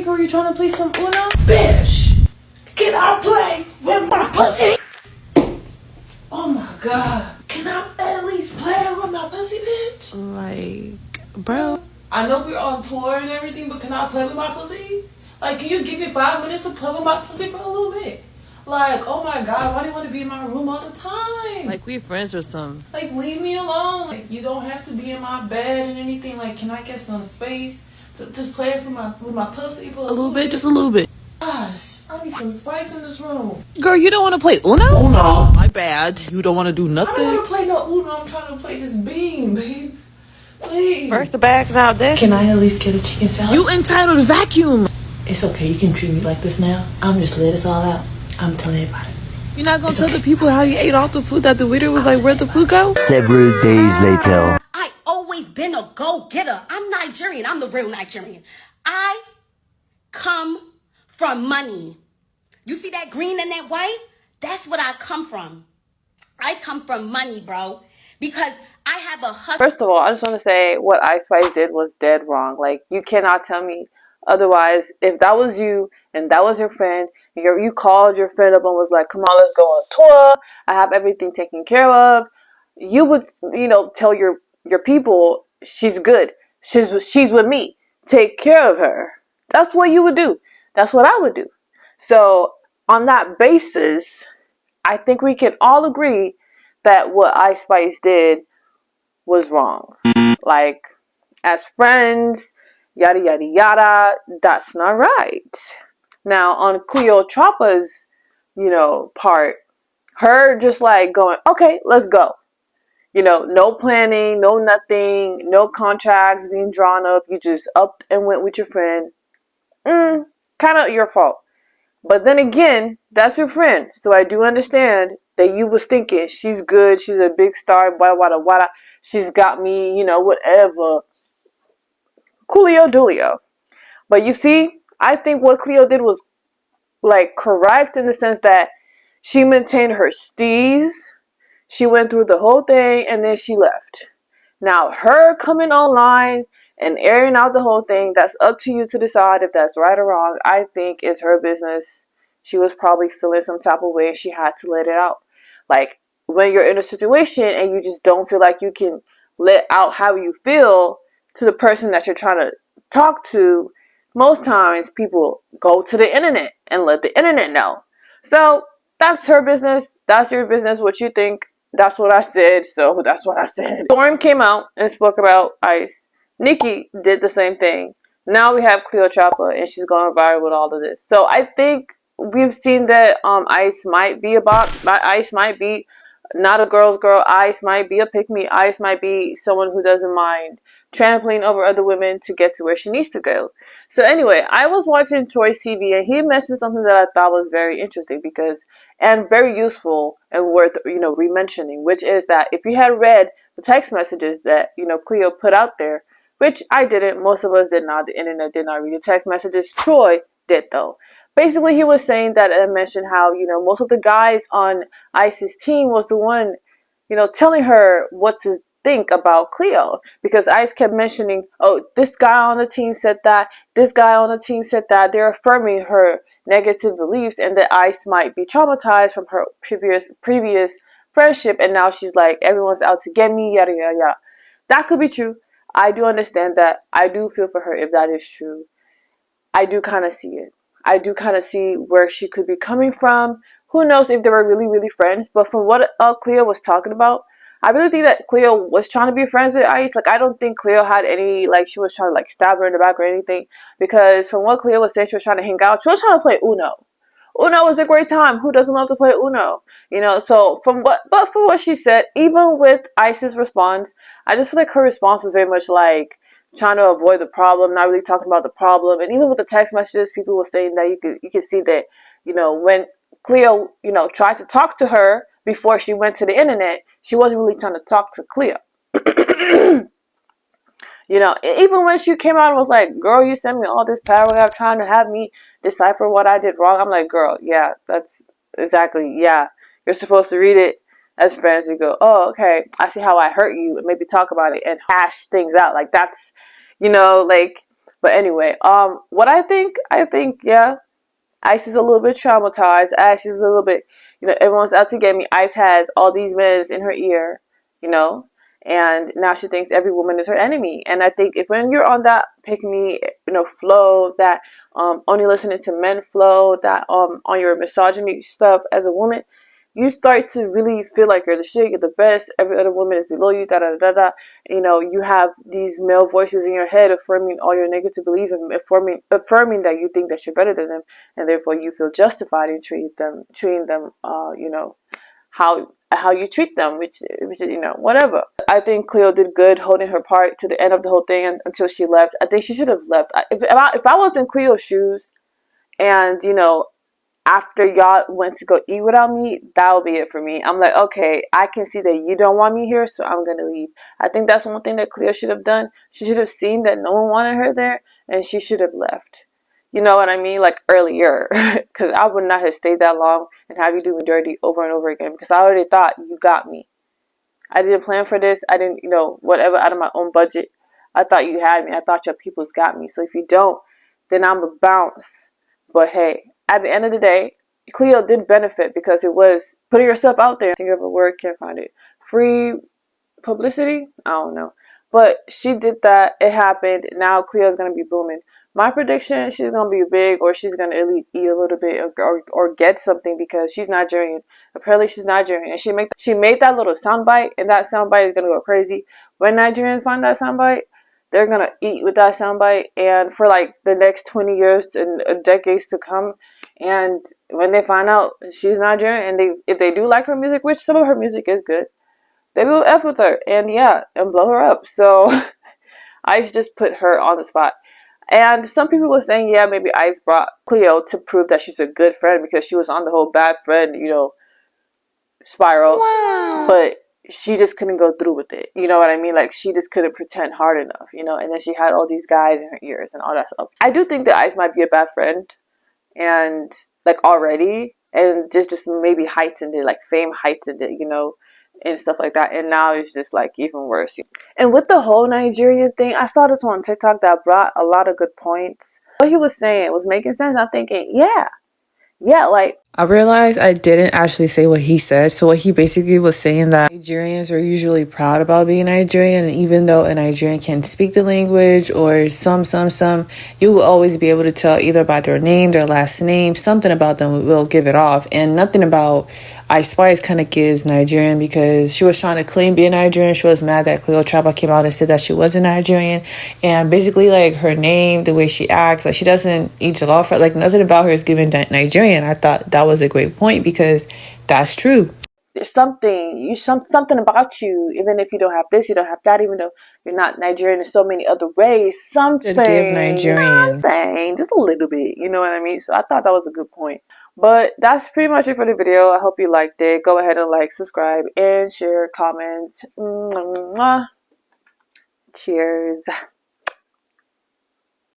Hey girl, you trying to play some Uno? Bitch! Can I play with my pussy? Oh my god. Can I at least play with my pussy, bitch? Like, bro. I know we're on tour and everything, but can I play with my pussy? Like, can you give me 5 minutes to play with my pussy for a little bit? Like, oh my god, why do you want to be in my room all the time? Like, we friends or something. Like, leave me alone. Like, you don't have to be in my bed and anything. Like, can I get some space to just play with my pussy for a little bit? Just a little bit. Gosh, I need some spice in this room. Girl, you don't want to play Uno? Uno? My bad. You don't want to do I nothing? don't want to play no Uno. I'm trying to play this bean, babe. Please. First the bag's now this. Can I at least get a chicken salad? You entitled to vacuum. It's okay. You can treat me like this now. I'm just let this all out. I'm telling everybody. You're not going to tell the people how you ate all the food that the waiter was like, where'd the food go? Several days later. I always been a go-getter. I'm Nigerian. I'm the real Nigerian. I come from money. You see that green and that white? That's what I come from. I come from money, bro. Because I have a hustle. First of all, I just want to say what Ice Spice did was dead wrong. Like, you cannot tell me otherwise. If that was you and that was your friend, you called your friend up and was like, come on, let's go on tour. I have everything taken care of. You would, tell your people, she's good. She's with me. Take care of her. That's what you would do. That's what I would do. So on that basis, I think we can all agree that what Ice Spice did was wrong. Like, as friends, yada, yada, yada, that's not right. Now, on Cleotrapa's, part, her just like going, okay, let's go. No planning, no nothing, no contracts being drawn up. You just up and went with your friend. Kind of your fault. But then again, that's your friend. So I do understand that you was thinking, she's good, she's a big star, wada, wada, wada. She's got me, whatever. Coolio Dulio. But you see, I think what Cleo did was, like, correct in the sense that she maintained her steez. She went through the whole thing, and then she left. Now, her coming online and airing out the whole thing, that's up to you to decide if that's right or wrong. I think it's her business. She was probably feeling some type of way, and she had to let it out. Like, when you're in a situation and you just don't feel like you can let out how you feel to the person that you're trying to talk to, most times people go to the internet and let the internet know. So that's her business. That's your business. What you think. That's what I said. So that's what I said. Storm came out and spoke about Ice. Nikki did the same thing. Now we have Cleotrapa, and she's going viral with all of this. So I think we've seen that Ice might be Ice might be not a girl's girl. Ice might be a pick-me. Ice might be someone who doesn't mind trampling over other women to get to where she needs to go. So anyway, I was watching Troy's TV, and he mentioned something that I thought was very interesting and very useful and worth, re-mentioning, which is that if you had read the text messages that, Cleo put out there, which I didn't, most of us did not, the internet did not read the text messages. Troy did though. Basically, he was saying that and mentioned how, most of the guys on Ice's team was the one, telling her what to think about Cleo, because Ice kept mentioning, oh, this guy on the team said that, this guy on the team said that. They're affirming her negative beliefs, and that Ice might be traumatized from her previous friendship, and now she's like, everyone's out to get me, yada yada yada. That could be true. I do understand that. I do feel for her if that is true. I do kind of see it. I do kind of see where she could be coming from. Who knows if they were really, really friends, but from what Cleo was talking about, I really think that Cleo was trying to be friends with Ice. Like, I don't think Cleo had any, like, she was trying to, like, stab her in the back or anything. Because from what Cleo was saying, she was trying to hang out. She was trying to play Uno. Uno was a great time. Who doesn't love to play Uno? So from what she said, even with Ice's response, I just feel like her response was very much like trying to avoid the problem, not really talking about the problem. And even with the text messages, people were saying that you could see that, when Cleo, tried to talk to her before she went to the internet, she wasn't really trying to talk to Cleo. Even when she came out and was like, girl, you sent me all this paragraph trying to have me decipher what I did wrong. I'm like, girl, yeah, that's exactly, yeah. You're supposed to read it as friends. You go, oh, okay, I see how I hurt you, and maybe talk about it and hash things out. Like, that's, like, But anyway, what I think, yeah, Ice is a little bit traumatized. Ice is a little bit, everyone's out to get me. Ice has all these men in her ear, and now she thinks every woman is her enemy. And I think if when you're on that pick me, flow, that only listening to men flow, that on your misogyny stuff as a woman, you start to really feel like you're the shit, you're the best, every other woman is below you, da da da da. You have these male voices in your head affirming all your negative beliefs and affirming that you think that you're better than them, and therefore you feel justified in treating them, how you treat them, which whatever. I think Cleo did good holding her part to the end of the whole thing until she left. I think she should have left. If I was in Cleo's shoes, and after y'all went to go eat without me, that'll be it for me. I'm like, okay, I can see that you don't want me here, so I'm gonna leave. I think that's one thing that Cleo should have done. She should have seen that no one wanted her there, and she should have left. You know what I mean? Like earlier, because I would not have stayed that long and have you do me dirty over and over again, because I already thought you got me. I didn't plan for this. I didn't, whatever, out of my own budget. I thought you had me. I thought your people's got me. So if you don't, then I'm a bounce. But hey, at the end of the day, Cleo did benefit because it was putting yourself out there. Think of a word, can't find it. Free publicity? I don't know. But she did that. It happened. Now Cleo's going to be booming. My prediction, she's going to be big, or she's going to at least eat a little bit or get something, because she's Nigerian. Apparently she's Nigerian. And she made that little soundbite, and that soundbite is going to go crazy. When Nigerians find that soundbite, they're going to eat with that soundbite, and for like the next 20 years and decades to come. And when they find out she's Nigerian, and if they do like her music, which some of her music is good, they will F with her and blow her up. So Ice just put her on the spot. And some people were saying, yeah, maybe Ice brought Cleo to prove that she's a good friend, because she was on the whole bad friend, spiral. Wow. But she just couldn't go through with it. You know what I mean? Like, she just couldn't pretend hard enough, and then she had all these guys in her ears and all that stuff. I do think that Ice might be a bad friend, and like already, and just maybe heightened it, like fame heightened it, and stuff like that. And now it's just like even worse. And with the whole Nigerian thing, I saw this one on TikTok that brought a lot of good points. What he was saying was making sense. I'm thinking, yeah, like, I realized I didn't actually say what he said. So what he basically was saying that Nigerians are usually proud about being Nigerian, and even though a Nigerian can speak the language or some, you will always be able to tell either by their name, their last name, something about them will give it off. And nothing about Ice Spice kind of gives Nigerian, because she was trying to claim being Nigerian. She was mad that Cleotrapa came out and said that she wasn't Nigerian. And basically, like, her name, the way she acts, like, she doesn't eat jollof, like, nothing about her is giving Nigerian. I thought that was a great point, because that's true. There's something about you, even if you don't have this, you don't have that, even though you're not Nigerian in so many other ways, something, give Nigerian. Just a little bit, you know what I mean? So I thought that was a good point. But that's pretty much it for the video. I hope you liked it. Go ahead and like, subscribe, and share, comment. Cheers.